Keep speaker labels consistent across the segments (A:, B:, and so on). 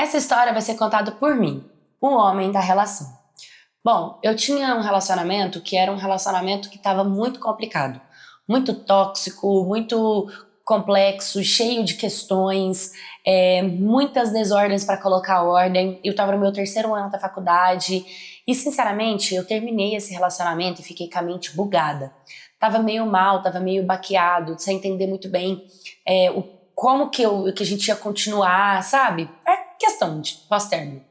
A: Essa história vai ser contada por mim, o homem da relação. Bom, eu tinha um relacionamento que era um relacionamento que estava muito complicado, muito tóxico, muito complexo, cheio de questões, muitas desordens para colocar ordem. Eu estava no meu terceiro ano da faculdade e, sinceramente, eu terminei esse relacionamento e fiquei com a mente bugada. Tava meio mal, tava meio baqueado, sem entender muito bem como que a gente ia continuar, sabe? É questão de pós-término.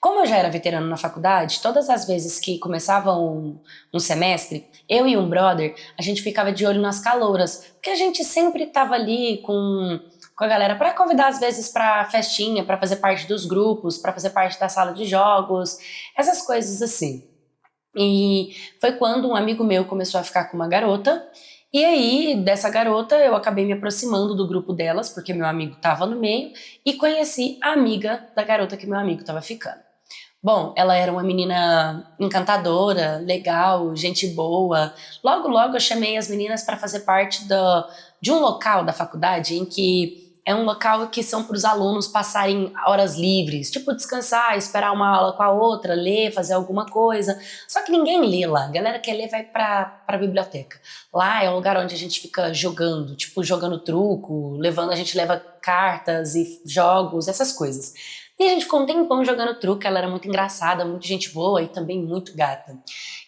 A: Como eu já era veterano na faculdade, todas as vezes que começava um semestre, eu e um brother, a gente ficava de olho nas calouras, porque a gente sempre tava ali com a galera para convidar às vezes pra festinha, pra fazer parte dos grupos, pra fazer parte da sala de jogos, essas coisas assim. E foi quando um amigo meu começou a ficar com uma garota, e aí dessa garota eu acabei me aproximando do grupo delas, porque meu amigo tava no meio, e conheci a amiga da garota que meu amigo tava ficando. Bom, ela era uma menina encantadora, legal, gente boa. Logo, logo eu chamei as meninas para fazer parte de um local da faculdade em que é um local que são para os alunos passarem horas livres, tipo descansar, esperar uma aula com a outra, ler, fazer alguma coisa. Só que ninguém lê lá. A galera que quer ler vai para a biblioteca. Lá é um lugar onde a gente fica jogando, tipo jogando truco, a gente leva cartas e jogos, essas coisas. E a gente ficou um tempão jogando truque, ela era muito engraçada, muito gente boa e também muito gata.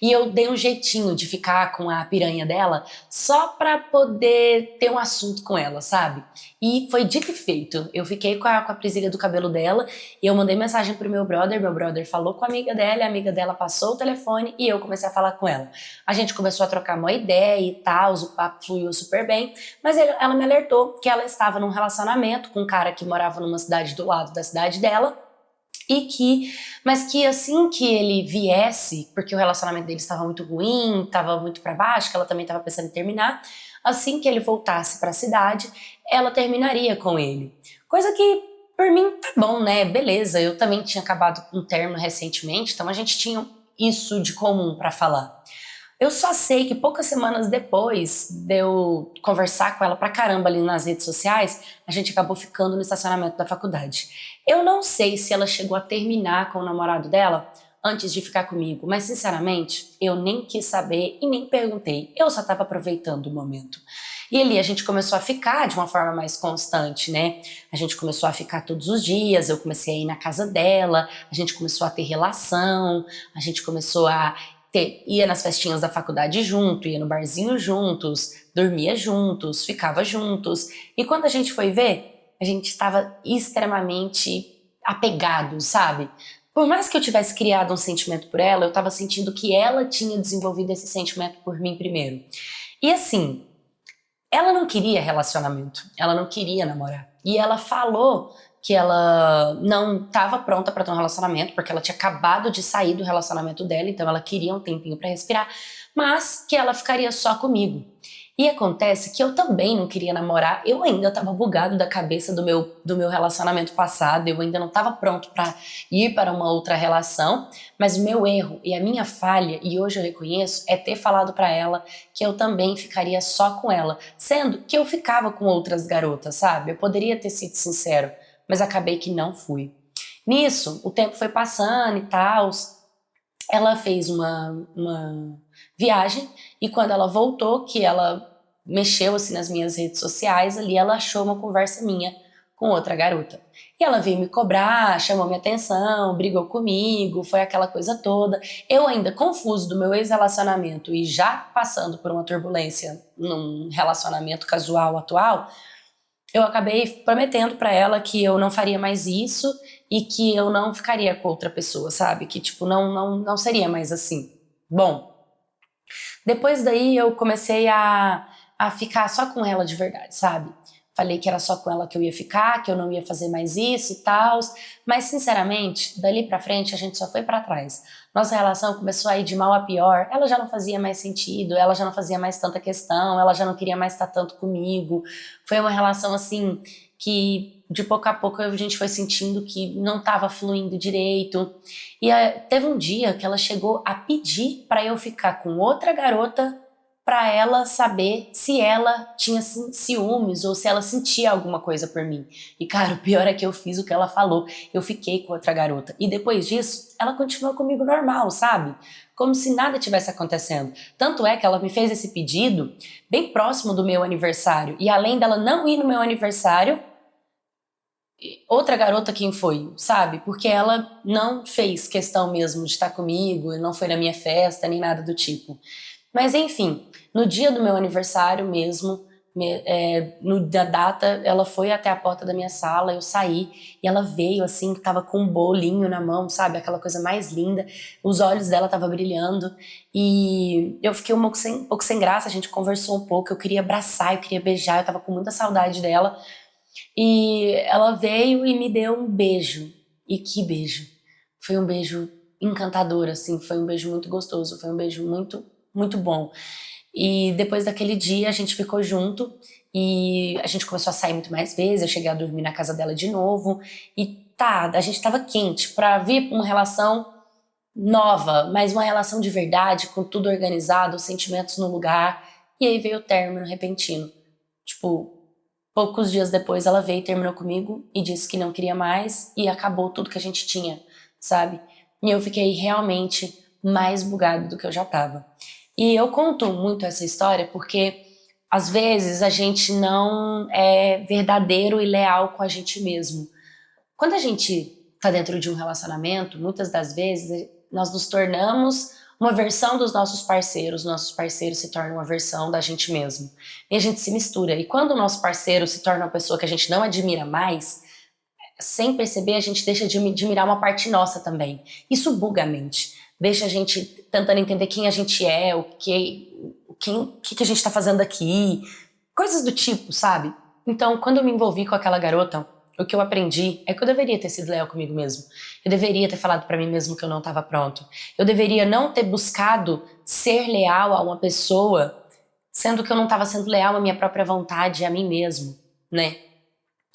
A: E eu dei um jeitinho de ficar com a piranha dela só pra poder ter um assunto com ela, sabe? E foi dito e feito. Eu fiquei com a presilha do cabelo dela e eu mandei mensagem pro meu brother falou com a amiga dela passou o telefone e eu comecei a falar com ela. A gente começou a trocar uma ideia e tal, o papo fluiu super bem, mas ela me alertou que ela estava num relacionamento com um cara que morava numa cidade do lado da cidade dela, mas que assim que ele viesse, porque o relacionamento deles estava muito ruim, estava muito para baixo, que ela também estava pensando em terminar, assim que ele voltasse para a cidade, ela terminaria com ele. Coisa que por mim tá bom, né? Beleza, eu também tinha acabado com um término recentemente, então a gente tinha isso de comum para falar. Eu só sei que poucas semanas depois de eu conversar com ela pra caramba ali nas redes sociais, a gente acabou ficando no estacionamento da faculdade. Eu não sei se ela chegou a terminar com o namorado dela antes de ficar comigo, mas sinceramente, eu nem quis saber e nem perguntei. Eu só tava aproveitando o momento. E ali a gente começou a ficar de uma forma mais constante, né? A gente começou a ficar todos os dias, eu comecei a ir na casa dela, a gente começou a ter relação, a gente começou a ia nas festinhas da faculdade junto, ia no barzinho juntos, dormia juntos, ficava juntos. E quando a gente foi ver, a gente estava extremamente apegado, sabe? Por mais que eu tivesse criado um sentimento por ela, eu estava sentindo que ela tinha desenvolvido esse sentimento por mim primeiro. E assim, ela não queria relacionamento, ela não queria namorar. E ela falou que ela não estava pronta para ter um relacionamento, porque ela tinha acabado de sair do relacionamento dela, então ela queria um tempinho para respirar, mas que ela ficaria só comigo. E acontece que eu também não queria namorar, eu ainda estava bugado da cabeça do meu relacionamento passado, eu ainda não estava pronto para ir para uma outra relação, mas o meu erro e a minha falha, e hoje eu reconheço, é ter falado para ela que eu também ficaria só com ela, sendo que eu ficava com outras garotas, sabe? Eu poderia ter sido sincero, mas acabei que não fui. Nisso, o tempo foi passando e tal. Ela fez uma viagem e quando ela voltou, que ela mexeu assim nas minhas redes sociais, ali ela achou uma conversa minha com outra garota. E ela veio me cobrar, chamou minha atenção, brigou comigo, foi aquela coisa toda. Eu ainda confuso do meu ex-relacionamento e já passando por uma turbulência num relacionamento casual atual, eu acabei prometendo pra ela que eu não faria mais isso e que eu não ficaria com outra pessoa, sabe? Que, tipo, não seria mais assim. Bom, depois daí eu comecei a ficar só com ela de verdade, sabe? Falei que era só com ela que eu ia ficar, que eu não ia fazer mais isso e tal. Mas, sinceramente, dali pra frente a gente só foi pra trás. Nossa relação começou a ir de mal a pior. Ela já não fazia mais sentido, ela já não fazia mais tanta questão, ela já não queria mais estar tanto comigo. Foi uma relação, assim, que de pouco a pouco a gente foi sentindo que não estava fluindo direito. E teve um dia que ela chegou a pedir pra eu ficar com outra garota pra ela saber se ela tinha ciúmes ou se ela sentia alguma coisa por mim. E cara, o pior é que eu fiz o que ela falou. Eu fiquei com outra garota. E depois disso, ela continuou comigo normal, sabe? Como se nada tivesse acontecendo. Tanto é que ela me fez esse pedido bem próximo do meu aniversário. E além dela não ir no meu aniversário, outra garota quem foi, sabe? Porque ela não fez questão mesmo de estar comigo, não foi na minha festa, nem nada do tipo. Mas enfim, no dia do meu aniversário mesmo, da data, ela foi até a porta da minha sala, eu saí e ela veio assim, tava com um bolinho na mão, sabe? Aquela coisa mais linda, os olhos dela estavam brilhando e eu fiquei um pouco sem graça, a gente conversou um pouco, eu queria abraçar, eu queria beijar, eu tava com muita saudade dela e ela veio e me deu um beijo. E que beijo! Foi um beijo encantador, assim, foi um beijo muito gostoso, foi um beijo muito, muito bom. E depois daquele dia a gente ficou junto e a gente começou a sair muito mais vezes, eu cheguei a dormir na casa dela de novo e a gente tava quente pra vir pra uma relação nova, mas uma relação de verdade, com tudo organizado, os sentimentos no lugar. E aí veio o término repentino. Tipo, poucos dias depois ela veio e terminou comigo e disse que não queria mais e acabou tudo que a gente tinha, sabe? E eu fiquei realmente mais bugada do que eu já tava. E eu conto muito essa história porque às vezes a gente não é verdadeiro e leal com a gente mesmo. Quando a gente tá dentro de um relacionamento, muitas das vezes nós nos tornamos uma versão dos nossos parceiros se tornam uma versão da gente mesmo. E a gente se mistura. E quando o nosso parceiro se torna uma pessoa que a gente não admira mais, sem perceber, a gente deixa de admirar uma parte nossa também. Isso buga a mente. Deixa a gente tentando entender quem a gente é, o que a gente tá fazendo aqui, coisas do tipo, sabe? Então, quando eu me envolvi com aquela garota, o que eu aprendi é que eu deveria ter sido leal comigo mesmo. Eu deveria ter falado pra mim mesmo que eu não estava pronto. Eu deveria não ter buscado ser leal a uma pessoa, sendo que eu não estava sendo leal à minha própria vontade, a mim mesmo, né?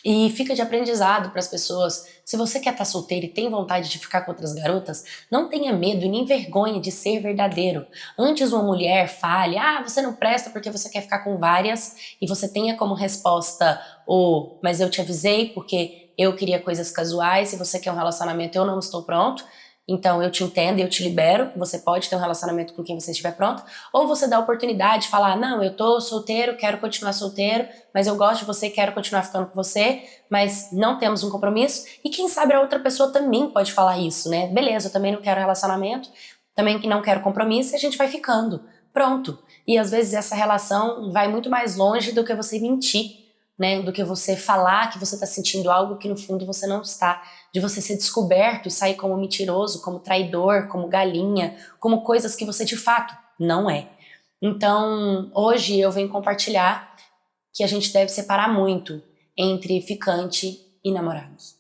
A: E fica de aprendizado para as pessoas. Se você quer estar solteiro e tem vontade de ficar com outras garotas, não tenha medo e nem vergonha de ser verdadeiro. Antes uma mulher fale, você não presta porque você quer ficar com várias, e você tenha como resposta mas eu te avisei porque eu queria coisas casuais, se você quer um relacionamento eu não estou pronto, então eu te entendo e eu te libero, você pode ter um relacionamento com quem você estiver pronto, ou você dá a oportunidade de falar, não, eu tô solteiro, quero continuar solteiro, mas eu gosto de você, quero continuar ficando com você, mas não temos um compromisso, e quem sabe a outra pessoa também pode falar isso, né? Beleza, eu também não quero relacionamento, também que não quero compromisso, e a gente vai ficando, pronto. E às vezes essa relação vai muito mais longe do que você mentir, né, do que você falar que você tá sentindo algo que no fundo você não está, de você ser descoberto e sair como mentiroso, como traidor, como galinha, como coisas que você de fato não é. Então, hoje eu venho compartilhar que a gente deve separar muito entre ficante e namorados.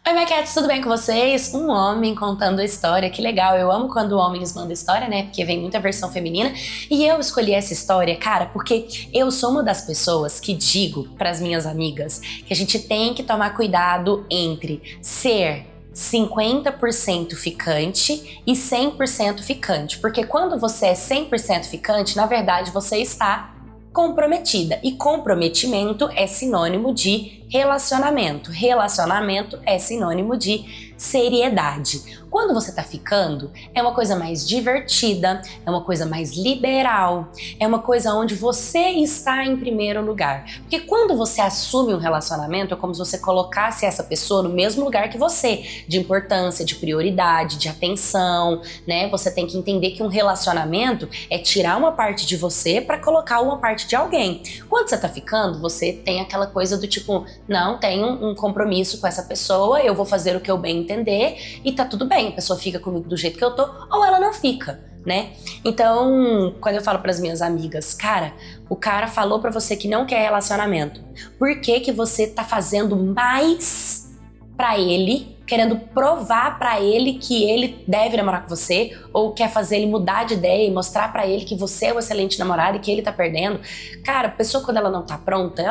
A: Oi, minha cats, tudo bem com vocês? Um homem contando a história, que legal. Eu amo quando homens mandam história, né? Porque vem muita versão feminina. E eu escolhi essa história, cara, porque eu sou uma das pessoas que digo pras minhas amigas que a gente tem que tomar cuidado entre ser 50% ficante e 100% ficante. Porque quando você é 100% ficante, na verdade você está comprometida. E comprometimento é sinônimo de relacionamento. Relacionamento é sinônimo de seriedade. Quando você tá ficando, é uma coisa mais divertida, é uma coisa mais liberal, é uma coisa onde você está em primeiro lugar. Porque quando você assume um relacionamento, é como se você colocasse essa pessoa no mesmo lugar que você, de importância, de prioridade, de atenção, né? Você tem que entender que um relacionamento é tirar uma parte de você para colocar uma parte de alguém. Quando você tá ficando, você tem aquela coisa do tipo, não, tenho um compromisso com essa pessoa, eu vou fazer o que eu bem entender e tá tudo bem, a pessoa fica comigo do jeito que eu tô ou ela não fica, né? Então, quando eu falo pras minhas amigas, cara, o cara falou pra você que não quer relacionamento, por que que você tá fazendo mais pra ele querendo provar pra ele que ele deve namorar com você, ou quer fazer ele mudar de ideia e mostrar pra ele que você é um excelente namorado e que ele tá perdendo. Cara, a pessoa quando ela não tá pronta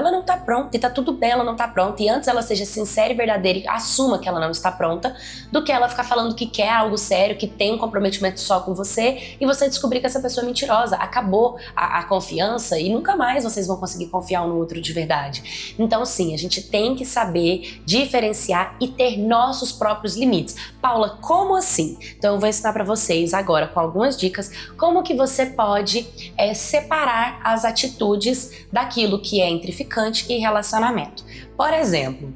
A: e tá tudo bem, ela não tá pronta, e antes ela seja sincera e verdadeira e assuma que ela não está pronta, do que ela ficar falando que quer algo sério, que tem um comprometimento só com você, e você descobrir que essa pessoa é mentirosa. Acabou a confiança e nunca mais vocês vão conseguir confiar um no outro de verdade. Então sim, a gente tem que saber diferenciar e ter nossos próprios limites. Paula, como assim? Então eu vou ensinar pra vocês agora com algumas dicas como que você pode separar as atitudes daquilo que é entre ficante e relacionamento. Por exemplo,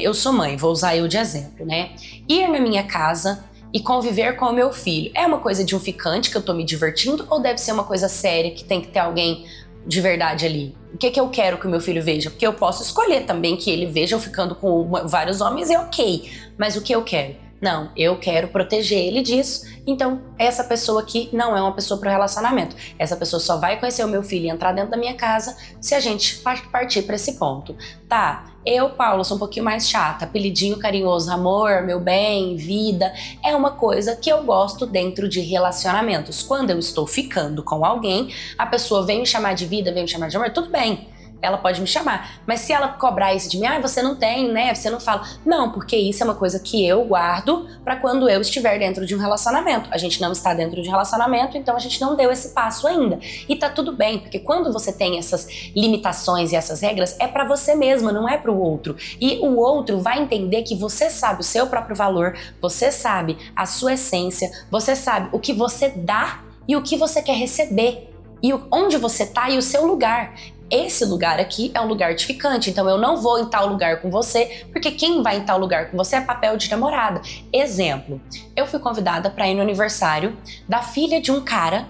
A: eu sou mãe, vou usar eu de exemplo, né? Ir na minha casa e conviver com o meu filho é uma coisa de um ficante que eu tô me divertindo, ou deve ser uma coisa séria que tem que ter alguém de verdade ali? O que eu quero que o meu filho veja? Porque eu posso escolher também que ele veja eu ficando com vários homens, é ok. Mas o que eu quero? Não, eu quero proteger ele disso. Então, essa pessoa aqui não é uma pessoa para o relacionamento. Essa pessoa só vai conhecer o meu filho e entrar dentro da minha casa se a gente partir para esse ponto. Tá, eu, Paula, sou um pouquinho mais chata. Apelidinho carinhoso, amor, meu bem, vida, é uma coisa que eu gosto dentro de relacionamentos. Quando eu estou ficando com alguém, a pessoa vem me chamar de vida, vem me chamar de amor, tudo bem. Ela pode me chamar, mas se ela cobrar isso de mim, você não tem, né? Você não fala. Não, porque isso é uma coisa que eu guardo pra quando eu estiver dentro de um relacionamento. A gente não está dentro de um relacionamento, então a gente não deu esse passo ainda. E tá tudo bem, porque quando você tem essas limitações e essas regras, é pra você mesma, não é pro outro. E o outro vai entender que você sabe o seu próprio valor, você sabe a sua essência, você sabe o que você dá e o que você quer receber. E onde você tá e o seu lugar. Esse lugar aqui é um lugar de ficante, então eu não vou em tal lugar com você, porque quem vai em tal lugar com você é papel de namorada. Exemplo, eu fui convidada para ir no aniversário da filha de um cara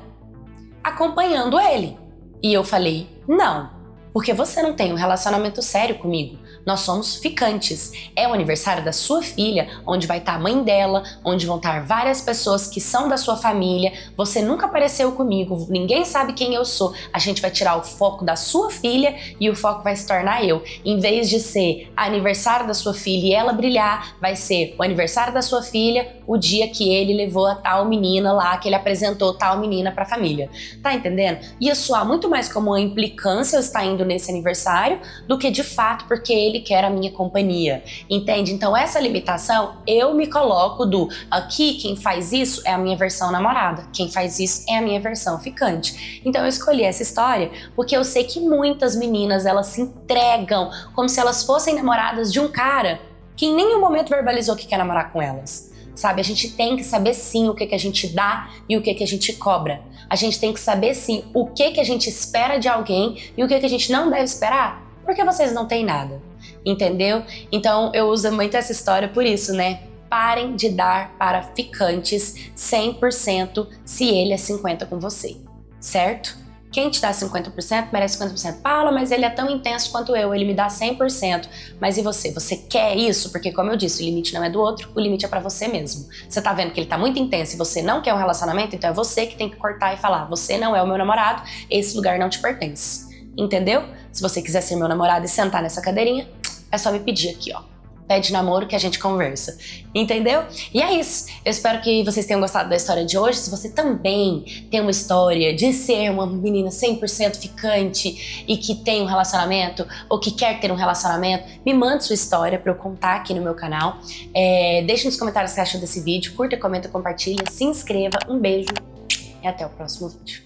A: acompanhando ele. E eu falei, não, porque você não tem um relacionamento sério comigo. Nós somos ficantes. É o aniversário da sua filha, onde vai estar a mãe dela, onde vão estar várias pessoas que são da sua família. Você nunca apareceu comigo, ninguém sabe quem eu sou. A gente vai tirar o foco da sua filha e o foco vai se tornar eu. Em vez de ser aniversário da sua filha e ela brilhar, vai ser o aniversário da sua filha, o dia que ele levou a tal menina lá, que ele apresentou tal menina pra família. Tá entendendo? Ia soar muito mais como uma implicância eu estar indo nesse aniversário do que de fato porque ele quer a minha companhia, entende? Então essa limitação eu me coloco do aqui quem faz isso é a minha versão namorada, quem faz isso é a minha versão ficante. Então eu escolhi essa história porque eu sei que muitas meninas elas se entregam como se elas fossem namoradas de um cara que em nenhum momento verbalizou que quer namorar com elas. Sabe, a gente tem que saber sim o que a gente dá e o que a gente cobra. A gente tem que saber sim o que a gente espera de alguém e o que a gente não deve esperar, porque vocês não têm nada, entendeu? Então eu uso muito essa história por isso, né? Parem de dar para ficantes 100% se ele é 50% com você, certo? Quem te dá 50% merece 50%. Paula, mas ele é tão intenso quanto eu, ele me dá 100%. Mas e você? Você quer isso? Porque como eu disse, o limite não é do outro, o limite é pra você mesmo. Você tá vendo que ele tá muito intenso e você não quer um relacionamento, então é você que tem que cortar e falar, você não é o meu namorado, esse lugar não te pertence. Entendeu? Se você quiser ser meu namorado e sentar nessa cadeirinha, é só me pedir aqui, ó. Pede namoro que a gente conversa, entendeu? E é isso, eu espero que vocês tenham gostado da história de hoje. Se você também tem uma história de ser uma menina 100% ficante e que tem um relacionamento ou que quer ter um relacionamento, me mande sua história pra eu contar aqui no meu canal. Deixe nos comentários o que você achou desse vídeo, curta, comenta, compartilha, se inscreva, um beijo e até o próximo vídeo.